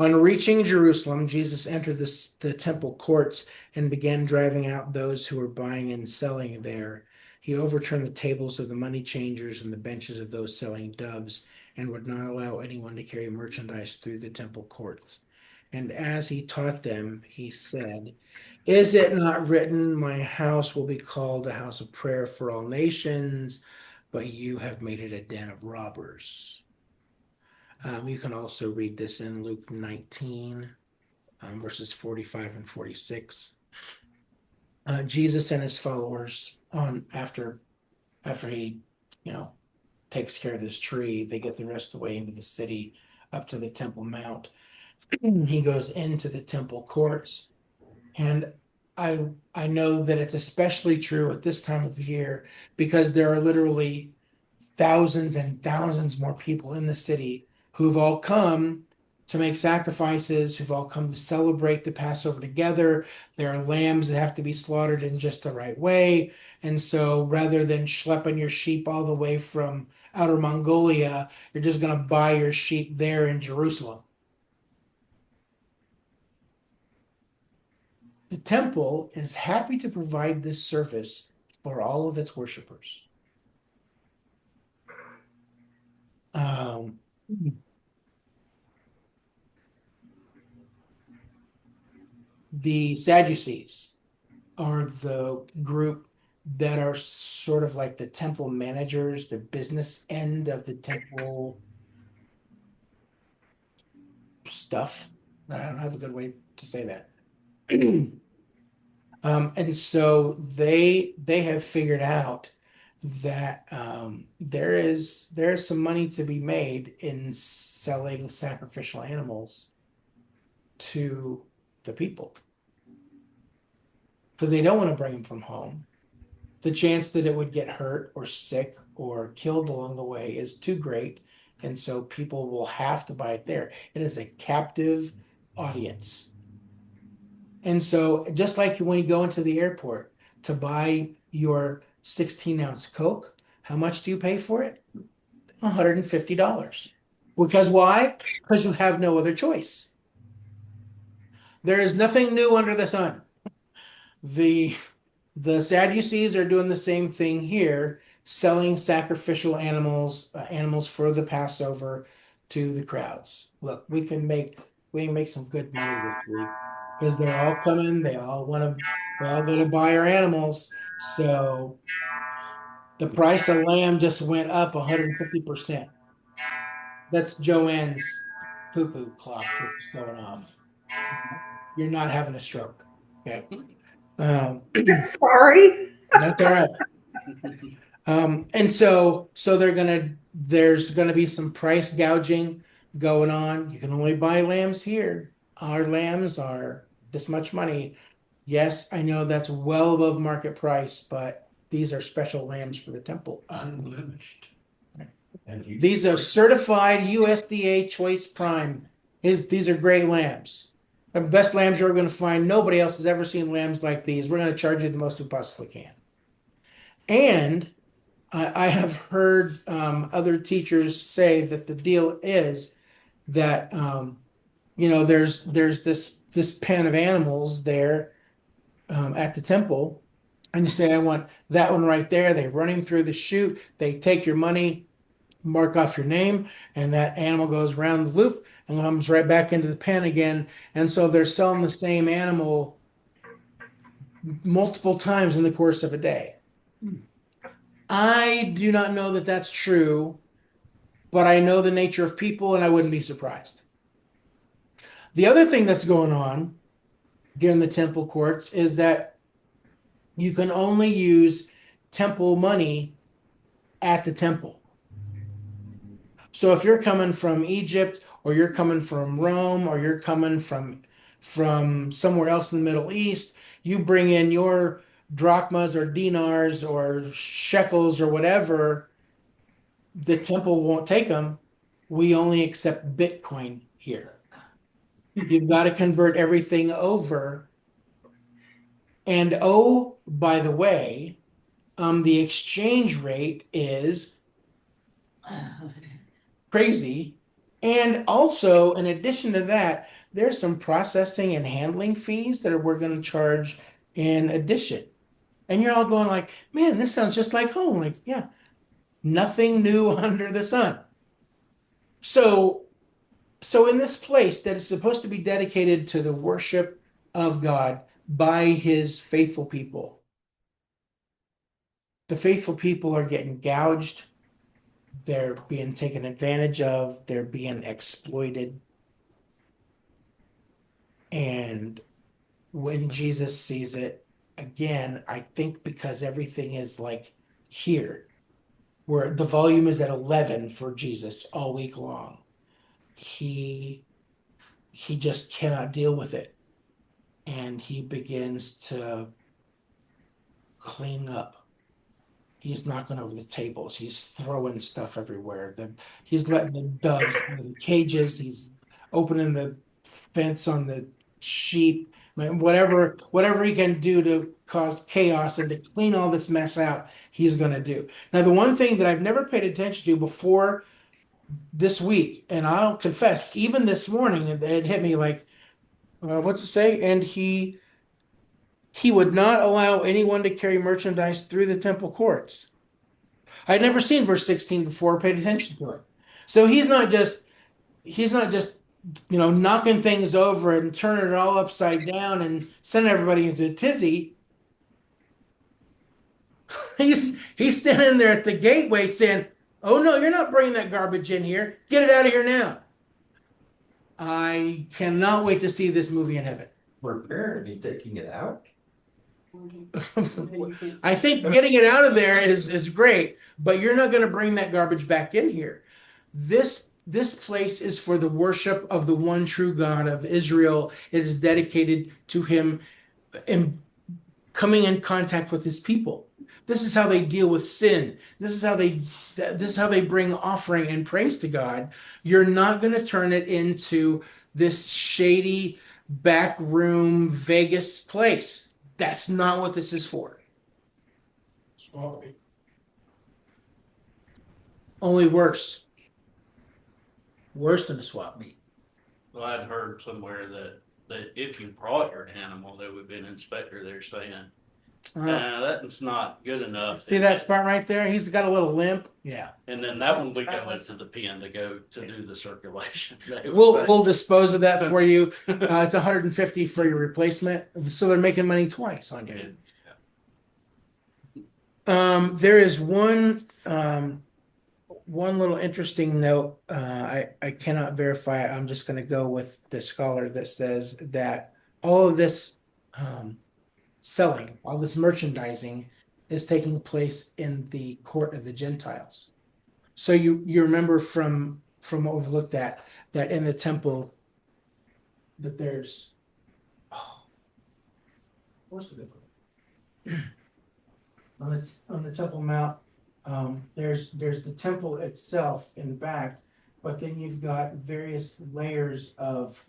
On reaching Jerusalem, Jesus entered the temple courts and began driving out those who were buying and selling there. He overturned the tables of the money changers and the benches of those selling doves, and would not allow anyone to carry merchandise through the temple courts. And as he taught them, he said, "Is it not written, my house will be called a house of prayer for all nations, but you have made it a den of robbers?" You can also read this in Luke 19, verses 45 and 46. Jesus and his followers, after he, takes care of this tree, they get the rest of the way into the city, up to the Temple Mount. He goes into the temple courts, and I know that it's especially true at this time of the year because there are literally thousands and thousands more people in the city who've all come to make sacrifices, who've all come to celebrate the Passover together. There are lambs that have to be slaughtered in just the right way. And so rather than schlepping your sheep all the way from outer Mongolia, you're just going to buy your sheep there in Jerusalem. The temple is happy to provide this service for all of its worshipers. The Sadducees are the group that are sort of like the temple managers, the business end of the temple stuff. I don't have a good way to say that. And so they have figured out that there is some money to be made in selling sacrificial animals to the people because they don't want to bring them from home. The chance that it would get hurt or sick or killed along the way is too great, and so people will have to buy it there. It is a captive audience. And so just like when you go into the airport to buy your 16-ounce Coke, how much do you pay for it? $150. Because why? Because you have no other choice. There is nothing new under the sun. The Sadducees are doing the same thing here, selling sacrificial animals for the Passover to the crowds. Look, we can make some good money this week because they're all coming. They all going to buy our animals. So the price of lamb just went up 150%. That's Joanne's cuckoo clock that's going off. You're not having a stroke. Okay. Sorry. That's all right. And so there's gonna be some price gouging going on. You can only buy lambs here. Our lambs are this much money. Yes, I know that's well above market price, but these are special lambs for the temple. Unblemished. And you- These are certified USDA Choice Prime. These are great lambs. The best lambs you're going to find. Nobody else has ever seen lambs like these. We're going to charge you the most we possibly can. And I have heard other teachers say that the deal is that there's this pen of animals there at the temple, and you say, I want that one right there. They run him through the chute. They take your money, mark off your name, and that animal goes around the loop and comes right back into the pen again. And so they're selling the same animal multiple times in the course of a day. I do not know that that's true, but I know the nature of people and I wouldn't be surprised. The other thing that's going on during the temple courts is that you can only use temple money at the temple. So if you're coming from Egypt, or you're coming from Rome, or you're coming from somewhere else in the Middle East, you bring in your drachmas or dinars or shekels or whatever, the temple won't take them. We only accept Bitcoin here. You've got to convert everything over. And oh, by the way, the exchange rate is crazy. And also, in addition to that, there's some processing and handling fees that we're going to charge in addition. And you're all going like, man, this sounds just like home. Like, yeah, nothing new under the sun. So in this place that is supposed to be dedicated to the worship of God by his faithful people, the faithful people are getting gouged. They're being taken advantage of. They're being exploited. And when Jesus sees it, again, I think because everything is like here, where the volume is at 11 for Jesus all week long, he just cannot deal with it. And he begins to clean up. He's knocking over the tables. He's throwing stuff everywhere. He's letting the doves in the cages. He's opening the fence on the sheep. I mean, whatever he can do to cause chaos and to clean all this mess out, he's going to do. Now, the one thing that I've never paid attention to before this week, and I'll confess, even this morning, it hit me like, what's it say? And he would not allow anyone to carry merchandise through the temple courts. I'd never seen verse 16 before, paid attention to it. So he's not just knocking things over and turning it all upside down and sending everybody into a tizzy. He's standing there at the gateway saying, oh no, you're not bringing that garbage in here. Get it out of here now. I cannot wait to see this movie in heaven. We're apparently taking it out. I think getting it out of there is great, but you're not going to bring that garbage back in here. This place is for the worship of the one true God of Israel. It is dedicated to him and coming in contact with his people. This is how they deal with sin. This is how they bring offering and praise to God. You're not going to turn it into this shady backroom Vegas place. That's not what this is for. Only worse. Worse than a swap meet. Well, I'd heard somewhere that if you brought your animal, there would be an inspector there saying, That's not good enough. See that spot right there? He's got a little limp. Yeah. And then that one would go into the pen to go to do the circulation. They would We'll say. we'll dispose of that for you. It's 150 for your replacement. So they're making money twice on you. There is one little interesting note. I cannot verify it. I'm just going to go with the scholar that says that all of this selling, all this merchandising is taking place in the court of the Gentiles. So you remember from what we've looked at that in the temple that there's what's the difference? On the Temple Mount, there's the temple itself in the back, but then you've got various layers of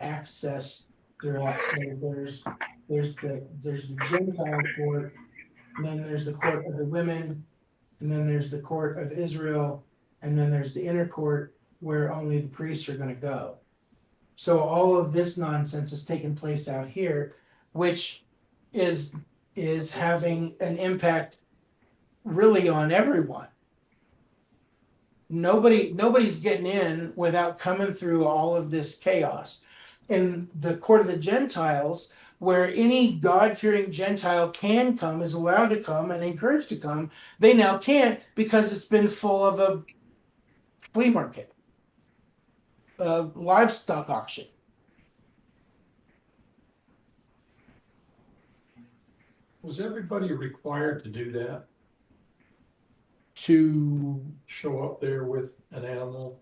access throughout. So there's the Gentile court, and then there's the court of the women, and then there's the court of Israel, and then there's the inner court where only the priests are going to go. So all of this nonsense is taking place out here, which is having an impact really on everyone. Nobody's getting in without coming through all of this chaos. In the court of the Gentiles, where any God-fearing Gentile can come, is allowed to come and encouraged to come, they now can't because it's been full of a flea market, a livestock auction. Was everybody required to do that? To Show up there with an animal?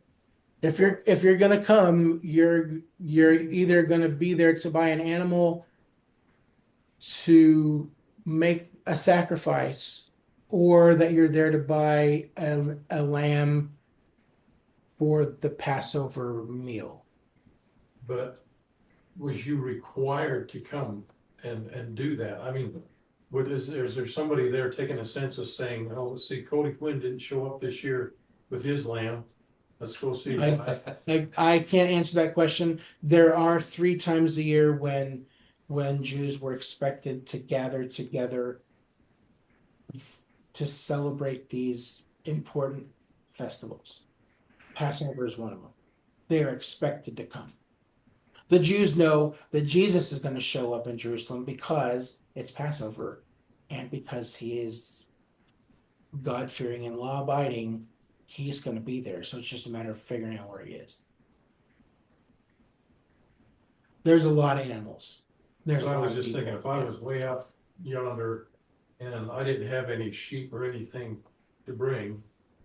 if you're gonna come, you're either gonna be there to buy an animal to make a sacrifice, or that you're there to buy a lamb for the Passover meal. But was you required to come and do that? I mean, is there somebody there taking a census saying, oh, let's see, Cody Quinn didn't show up this year with his lamb. Let's go see. I can't answer that question. There are 3 times a year when Jews were expected to gather together to celebrate these important festivals. Passover is one of them. They are expected to come. The Jews know that Jesus is going to show up in Jerusalem because it's Passover and because he is God-fearing and law-abiding. He's going to be there. So it's just a matter of figuring out where he is. There's a lot of animals. I was just thinking, if I was way out yonder and I didn't have any sheep or anything to bring,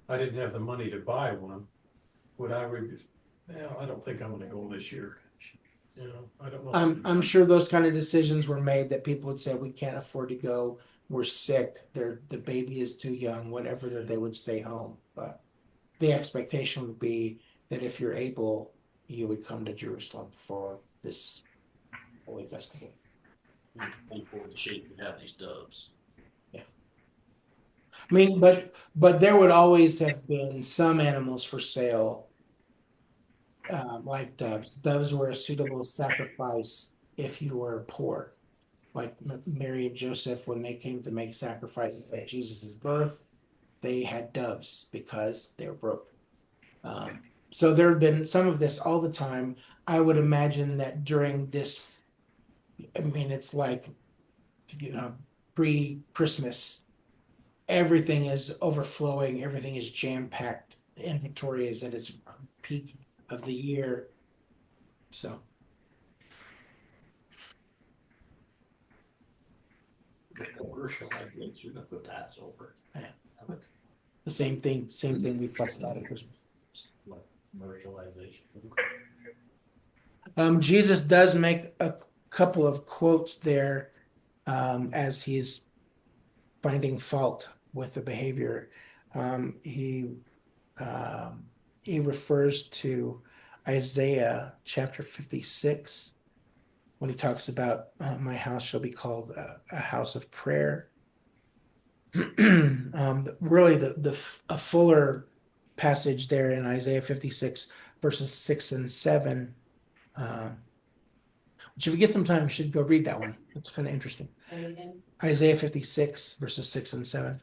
I didn't have the money to buy one, I don't think I'm gonna go this year. You know, I don't know. I'm sure those kind of decisions were made that people would say, we can't afford to go. We're sick. The baby is too young, whatever, that they would stay home. But the expectation would be that if you're able, you would come to Jerusalem for this holy festival. Before the sheep would have these doves. I mean, but there would always have been some animals for sale, like doves. Doves were a suitable sacrifice if you were poor. Like Mary and Joseph, when they came to make sacrifices at Jesus' birth, they had doves because they were broke. So there have been some of this all the time. I would imagine that during this, I mean, it's like, pre-Christmas, everything is overflowing, everything is jam-packed. The inventory is at its peak of the year. So Commercialization of the Passover. yeah. The same thing we fussed about at Christmas. Commercialization. Jesus does make a couple of quotes there as he's finding fault with the behavior. He refers to Isaiah chapter 56 when he talks about my house shall be called a house of prayer. Really, a fuller passage there in Isaiah 56 verses 6 and 7. which if you get some time, you should go read that one. It's kind of interesting. Say again. Isaiah 56, verses 6 and 7.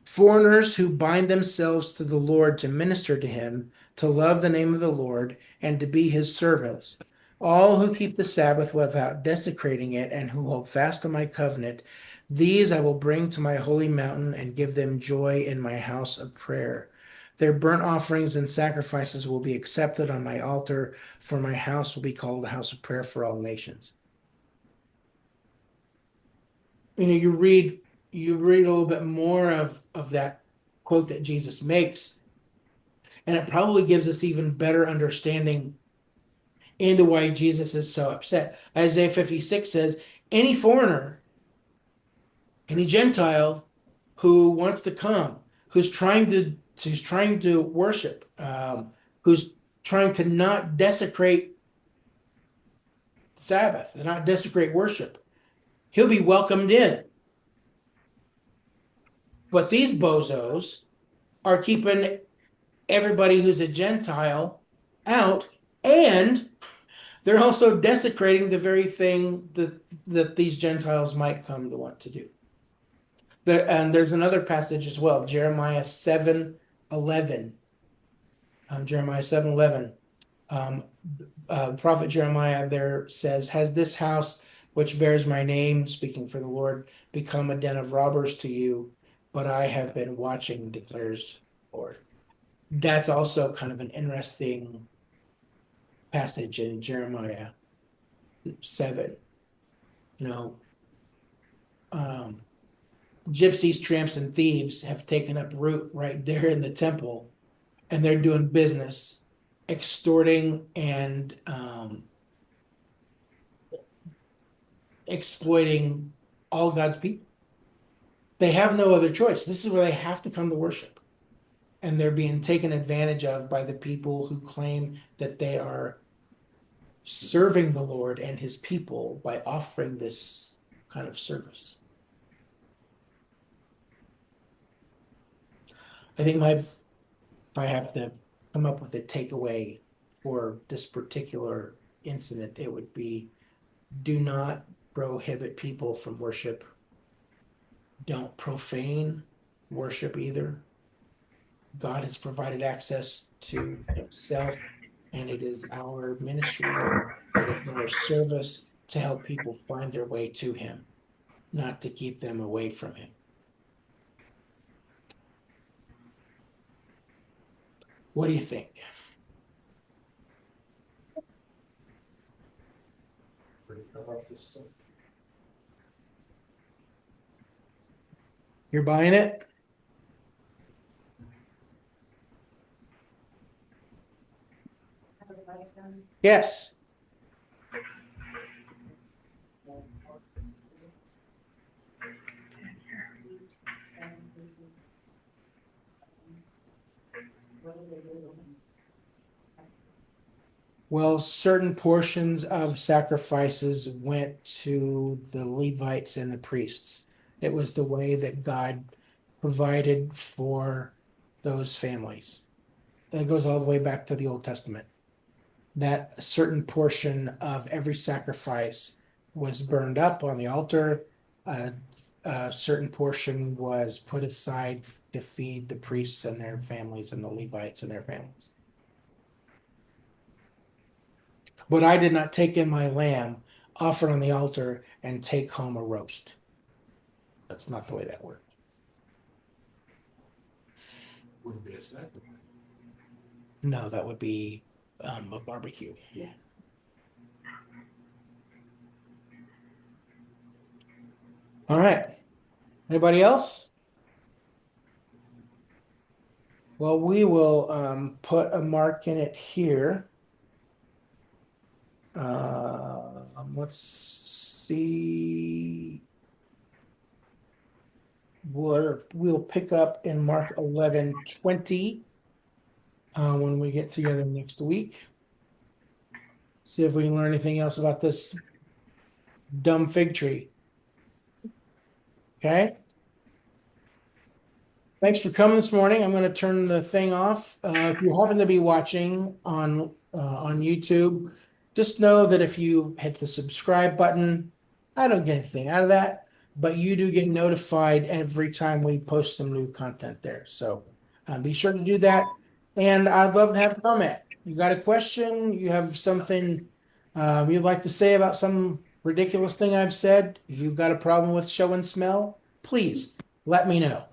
Foreigners who bind themselves to the Lord to minister to him, to love the name of the Lord, and to be his servants. All who keep the Sabbath without desecrating it and who hold fast to my covenant, these I will bring to my holy mountain and give them joy in my house of prayer. Their burnt offerings and sacrifices will be accepted on my altar, for my house will be called a house of prayer for all nations. You know, you read a little bit more of that quote that Jesus makes, and it probably gives us even better understanding into why Jesus is so upset. Isaiah 56 says, any foreigner, any Gentile who wants to come, who's trying to worship, who's trying to not desecrate Sabbath and not desecrate worship, he'll be welcomed in. But these bozos are keeping everybody who's a Gentile out, and they're also desecrating the very thing that these Gentiles might come to want to do. And there's another passage as well, Jeremiah 7:11. Jeremiah 7:11. Prophet Jeremiah there says, has this house which bears my name, speaking for the Lord, become a den of robbers to you? But I have been watching, declares the Lord. That's also kind of an interesting passage in Jeremiah 7. You know, gypsies, tramps, and thieves have taken up root right there in the temple, and they're doing business, extorting and exploiting all God's people. They have no other choice. This is where they have to come to worship. And they're being taken advantage of by the people who claim that they are serving the Lord and his people by offering this kind of service. I think if I have to come up with a takeaway for this particular incident, it would be, do not prohibit people from worship. Don't profane worship either. God has provided access to himself, and it is our ministry, it is our service to help people find their way to him, not to keep them away from him. What do you think? You're buying it? Yes. Well, certain portions of sacrifices went to the Levites and the priests. It was the way that God provided for those families. That goes all the way back to the Old Testament. That a certain portion of every sacrifice was burned up on the altar. A certain portion was put aside to feed the priests and their families and the Levites and their families. But I did not take in my lamb, offer on the altar, and take home a roast. That's not the way that worked. Wouldn't be a sacrifice. No, that would be a barbecue. Yeah. All right. Anybody else? Well, we will put a mark in it here. Let's see. We'll pick up in Mark 11:20 when we get together next week. See if we can learn anything else about this dumb fig tree. Okay. Thanks for coming this morning. I'm going to turn the thing off. If you happen to be watching on YouTube, just know that if you hit the subscribe button, I don't get anything out of that, but you do get notified every time we post some new content there. So be sure to do that. And I'd love to have a comment. You got a question? You have something you'd like to say about some ridiculous thing I've said? You've got a problem with show and smell? Please let me know.